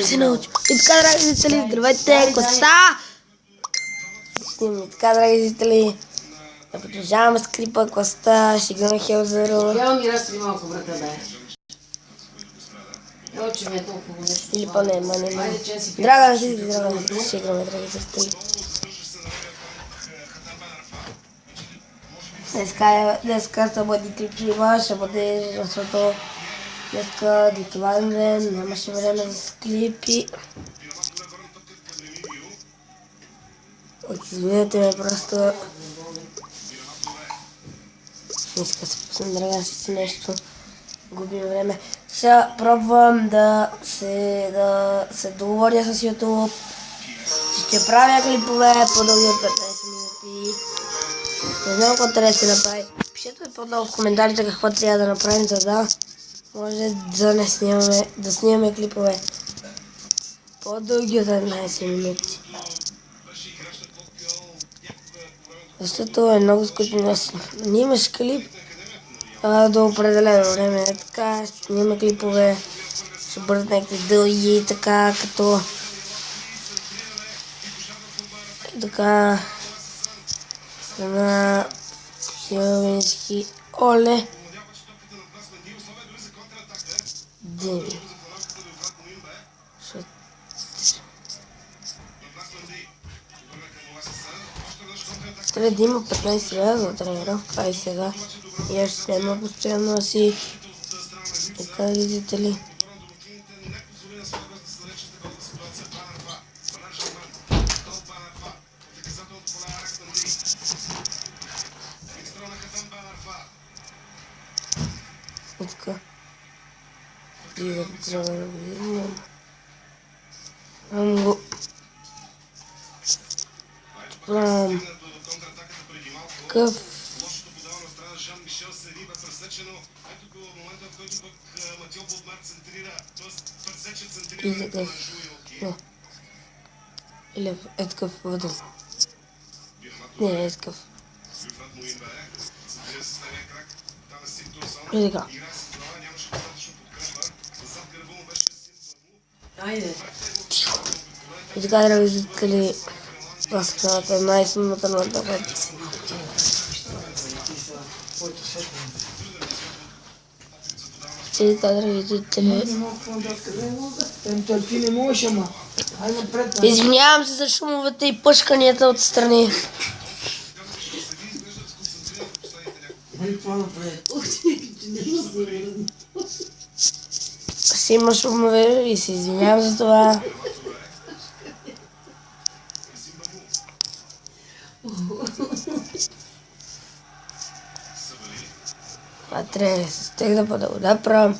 Се научи. И така, драги зрители, здравейте, Коста! И така, драги зрители, да продължаваме с клипа Коста, ще играме Hell Zero. Я ми разтри малко врата, дай. Очи ми е толкова нещо. Или по-нема. Айде, че си Драга зрители, ще играме, драги зрители. Днеска са бъде клипчива, ще бъде, защото днеска дитоварен ден, нямаше време за клипи. Извинете ме, просто не иска да се пусна, драга си нещо, губим време. Сега пробвам да се договоря с YouTube, ще правя клипове по-дълги от 15 минути. Не знам какво трябва да се направи. Пишете ми по-долу в коментарите какво трябва да направим, за да може да снимаме клипове по-дълги от 15 минути. Защото е много скучно. Не имаш клип до определено време. Така ще снимаме клипове, ще бъдат някакви дълги, така като така на Хелвински Оле Деми. Трябва да има 15 лева за тренировка и сега и аз ще няма постоянно си така, видите ли. И така. И да трябва да видим. Ам го. Прям. Къв. И такъв. Не. Или е такъв вътре. Не, е такъв. И така. Айде. И така, драги зрители, разказвате най-сумната на това. И така, драги зрители, извинявам се за шумовете и пъшканията отстрани. Си има шумове и се извинявам за това. Това трябва да се стегна по-дълго да правим.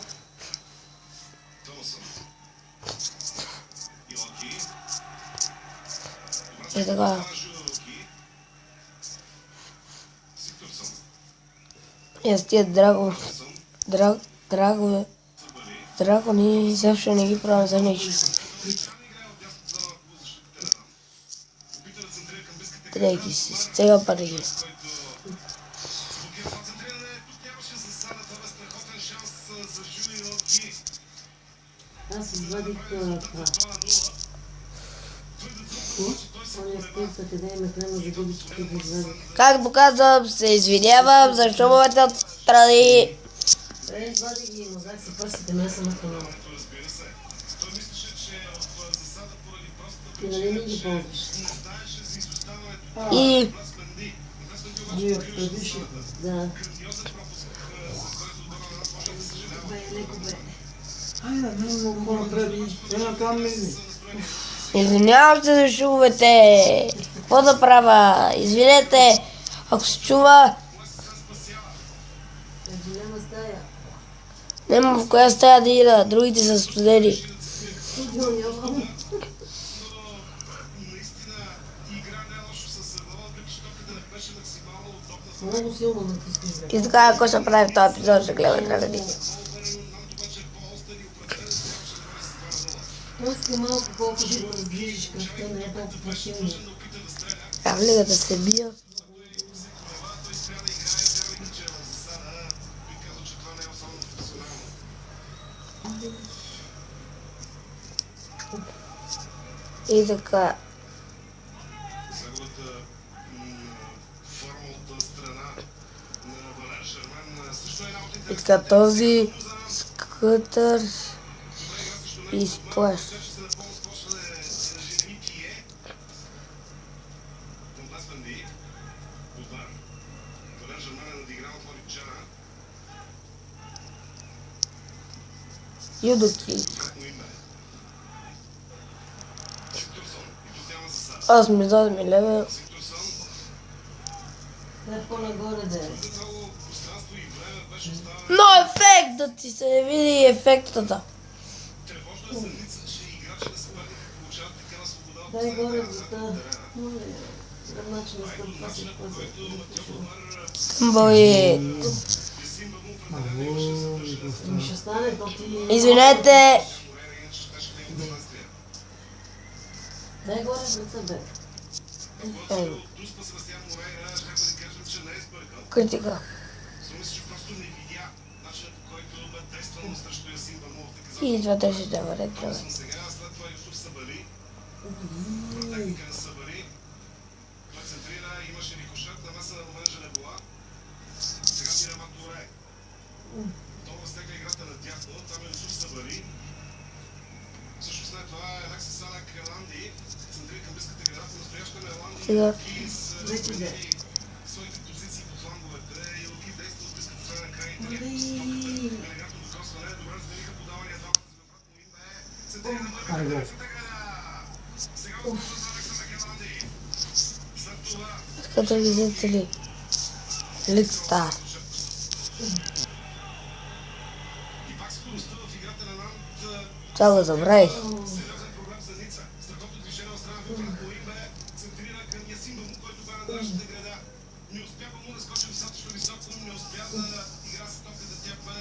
И така. И аз тия драгони изобщо не ги правим за нищо. Трябва да ги си стега па да ги. Аз извадих това. Как показвам, се извинявам за шумовете отстрани. Извадих ги и мазах си пръстите, не съм нахранала. Ти нали не ги ползваш? И да. Леко бе. извинявам се за шумовете. Какво да правя? Извинете, ако се чува. Няма стая. Нема в коя стая да ида, другите са студени. Много силно натискаш. И така, ако ще прави в този епизод, ще гледаме нареди. Просто малко колко да го раздвижиш кръвта, не е толкова силно. Влега да се бия. И така. Неговата форма от страна на Валер Жермен също е една от И интересните така този теми за нас. скътър Добре игра срещу него. изплаща. Мисля, че се напълно спочва Жереми Пие. Томас Менди. Удар. Валер Жермен е надиграл от Лоричана. Юдоки. Конкретно име. Сикторсон. И тук няма засада. 8 левел. Сикторсон. Те по-нагоре да е. Твърде много пространство и време беше оставено. Но ефект да ти се види ефектата. Тревожно е за Ница, че играчи на съперника получават такава свобода от Дай горе последната за сред на тази. терена. Моля, за начин на А ето стъпва се начинът, по който Матио паза. Бобар Бое. Симба му определено имаше задържане за Ми ще стане, то ти... Извинете. Морена, иначе щеше да има последствия. Дай горе в лице, бе. Когато се отпусна Себастиан Морейра, трябва да кажем, че не е сбъркал. Критика. Струва се, че просто не видя начинът, по който бе действано срещу Ясимба му в И доказателство. това държи да върне това. Съм сега, след това Юсуф Сабали. Първа техника на Сабали. Той центрира, имаше рикошет, намеса на Ромен Женебола. Сега Мирама Туре. Това възтегля играта на дясно, там е Юсуф Сабали. Също след това Алекси Салек Еланди. Центрира към близката градата, настояща на Еланди. Сега. И с своите позиции по фланговете. И Луки действа от близката страна на крайните линии с топката. Елегантно докосване, добре разделиха подавания, двамата за обратно име. Центрира на първите трефата града. Сега възможност за Александър Еланди. След това Скътър ги зрители. Ликстар. и пак скоростта в играта на Нант. Това го забравих. Сериозен проблем за Ница. Страхотно движение от страна в обратно име. Центрира към Ясимба му, който бе на дъжната града. Не успя му да скочи достатъчно високо, не успя да игра с топката, тя бе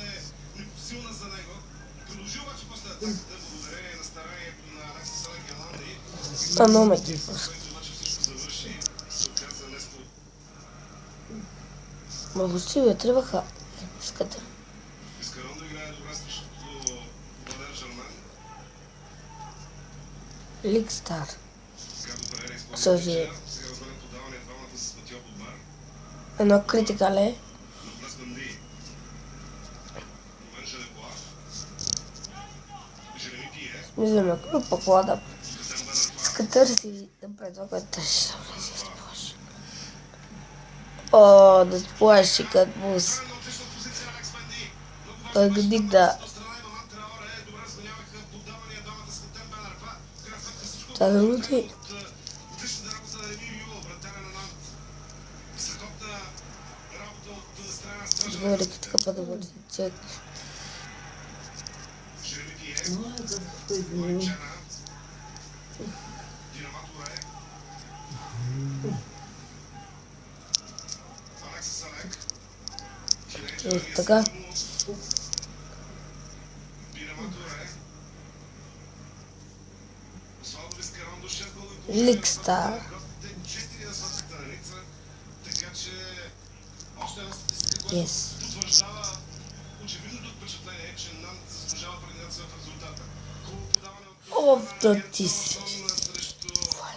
непосилна за него. Продължи обаче после атаката, благодарение на старанието на Алекси Салек Еланди. Стану ме. Който обаче всичко завърши, се оказа нещо. Ма въобще бе, трябваха. Скътър. Искарондо играе добре срещу Валер Жермен. Ликстар. Рикардо Перейра изпълни Съжи. мяча. Сега разменят подавания двамата с Матио Бобар. Едно критика ле. Доблес Менди. Ромен Женебола. Жереми Пие. Мислиме, какво поклада. Касем Бенарфа. Скътър си да предлагат тъж. О, да сплаши като бус. Една отлична позиция Алекс Менди. Много Той важно го беше дигда. до страна и Маман Траоре. Добре разгоняваха подавания двамата с Касем Бенарфа. В крайна сметка всичко Това да го ти. от отличната работа на Емилио, вратаря на Нант. Страхотна работа от страна на стража. Говори така по-добър чек. Жереми Пие. Моля, за да измени. Лоричана. Динама Туре. Алекси Салек. И така. Динама Туре. Освалдо Вискарондо, 6 гола и Ликстар. гостите, 4 на сладката на Ница. Така че още една статистика, която Yes. потвърждава очевидното впечатление, че Нант заслужава преднация в резултата. Хубаво подаване от О, да ти си. срещу Ой,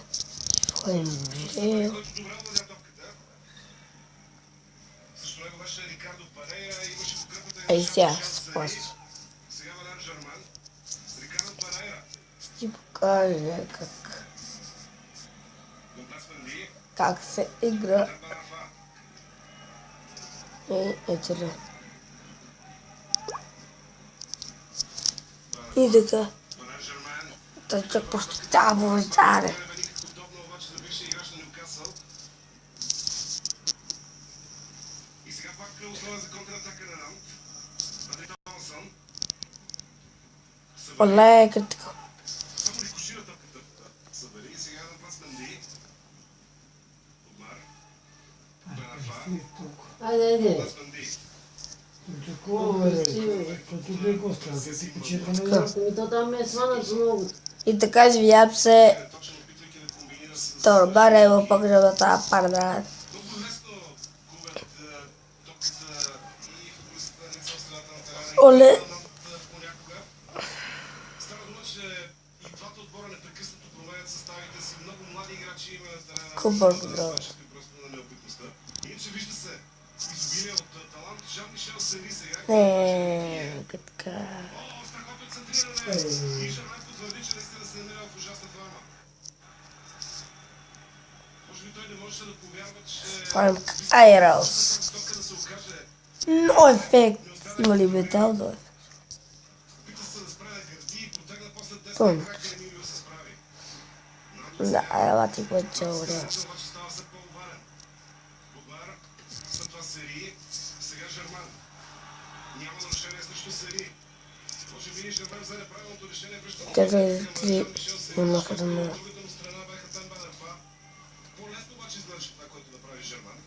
който ме. добре владя топката. Също него беше Рикардо Парея, имаше подкрепата Ай на сега, Шан Сари. спаси. Сега Валер Жермен. Рикардо Парея. Ще ти покажа Доблес Менди. как се игра. Касем Бенарфа. Ето ли. И така. Валер Жермен. Той чак просто тя бовитаре. Не бе никак удобно обаче за бившия играч на Нюкасъл. И сега пак условия за контратака на Нант. Патрик Томасън. Събери. Оле, критика. Само рикошира топката. Събери. Сега на плац Менди. Обмар. Бенарфа. Айде, айде. Плац Менди. Такова е, като бе госта, като ти почерпане. Ами то там е сванато много. И така извинявам се. Точно опитвайки да комбинира с... Торбара е в погребата парна. Много лесно губят топката и футболистите на Ница в страната на терена. Оле. Понякога. Става дума, че И двата отбора непрекъснато променят съставите си. Много млади играчи има на терена. Кубър дрон. Просто на неопитността. Иначе вижда се изобилие от талант. Жан-Мишел Сери сега. Така. О, страхотно центриране. И Жермен потвърди, че наистина се намира в ужасна форма. Може би той не можеше да повярва, че... Фанк Айрос. Топка да се окаже. Но ефект. Има ли метал до ефект? Опита се да спре на гърди и протегна после 10 Пум. крака и Емилио се справи. Да, ела ти пътча уря. Обаче става все по-обварен. Богар, след това Сери, сега Жерман. Няма нарушение срещу Сери. Може би Жерман взе неправилното решение, връща Тези три имаха да ме... от другата му страна бяха Тембан Арфа. По-лесно обаче изглеждаше това, което направи Жерман.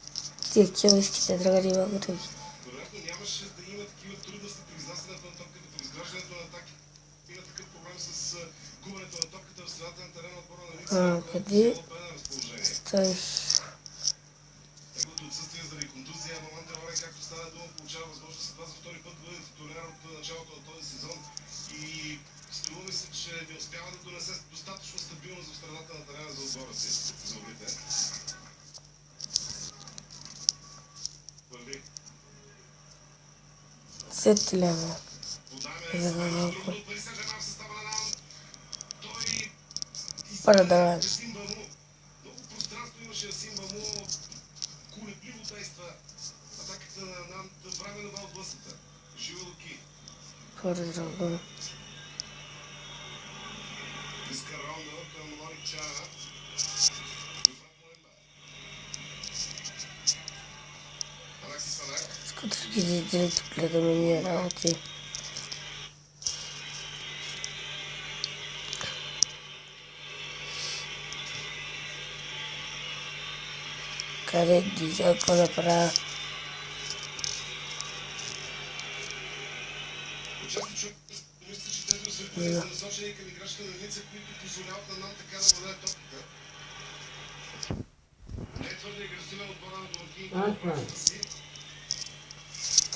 Тия килиските драгари имаха други. Вероятно нямаше да има такива трудности при изнасянето на топката, при изграждането на атаки. Има такъв проблем с губенето на топката в средата на терена отбора на Ница, къде? което е на разположение. Той... Неговото отсъствие заради контузия, Моман Траоре, както стана дума, получава възможност това за втори път да бъде титуляр от началото на този сезон. И струва ми се, че не успява да донесе достатъчно стабилност в средата на терена за отбора си, за обрите. Върви. 7 лева. Подаме за другото Пари Сен-Жермен в състава на Наун. Той Продавам. Симба му. Много пространство имаше Симба му. Колебливо действа. Атаката на Нант временно бе отблъсната. Живо Луки. Продавам. Иска Рондо към Лорик Чана. Алексис Алек. Ското ги зрители тук гледаме ние работи. Къде ги какво да правя? Отчасти човек мисля, че тези осветления са насочени към играчите на Ница, които позволяват на Нант така да владее топката. Не е твърде агресивен отбора на домакините си.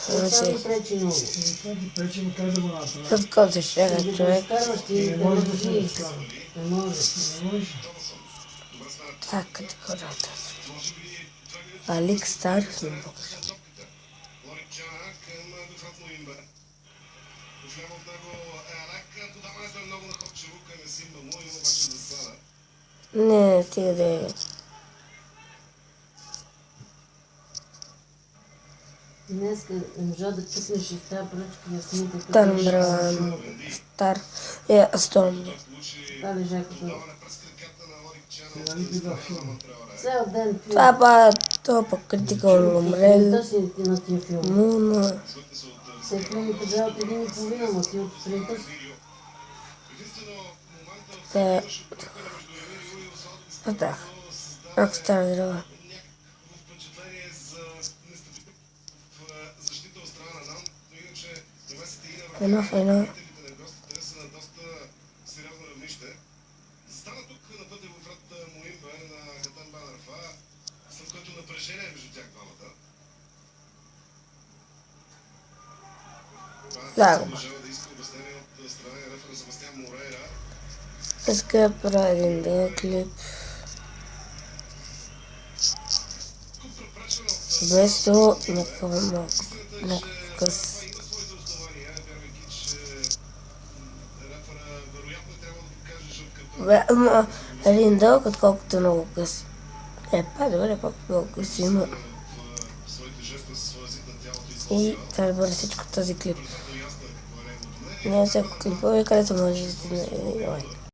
Това ми пречи много. Това ти пречи, но как да го направя? Какво се шега Да го човек? изкарваш ти Не да може го да се държи. разкара. Не може. Не можеш. Добре стана. Так, хората. Може би 2 минути. Алик Стар съм бог. Лорик Чана към Бефрат Муимба. Вляво от него е Алек. Подаването е много находчиво към Симба му. Има обаче засада. Не, стига да е. Днеска не можа да пуснеш и в тази пръчка ясните. Тандра. Стар. Сторм. Той получи Това лежа като... подаване през краката на Лорик Чана. Сега ли ти да филм? Цял ден филм. Това па, то пък критика умрел. Да си на тия филм. Муна. Те филмите бяха от 1,5, ама ти от сутринта си. Та... Да. Рокстар дрова. Впечатление за нестабилност в защита от страна на Нан, но иначе намесите и на Едно. вратителите на гостите са на доста сериозно равнище. Застана тук на пътя в врат Муимба на Тембан Арфа, след което напрежение между тях двамата. Да. Продължава да иска обяснение от страна на рефера Себастиан Морейра. Иска да правя един ден клип. Без то някакъв мок. Някакъв... Има своите основания, вярвайки, че рефера вероятно трябва да покаже жълт картон. Бе, ама един дълг, отколкото много къси. Добре, пак много къси има. В своите жеста, със своя език на тялото И използва. трябва да бъде всичко този клип. Абсолютно ясно е какво е неговото мнение. Не всяко клипове, където може да стигне един лайк.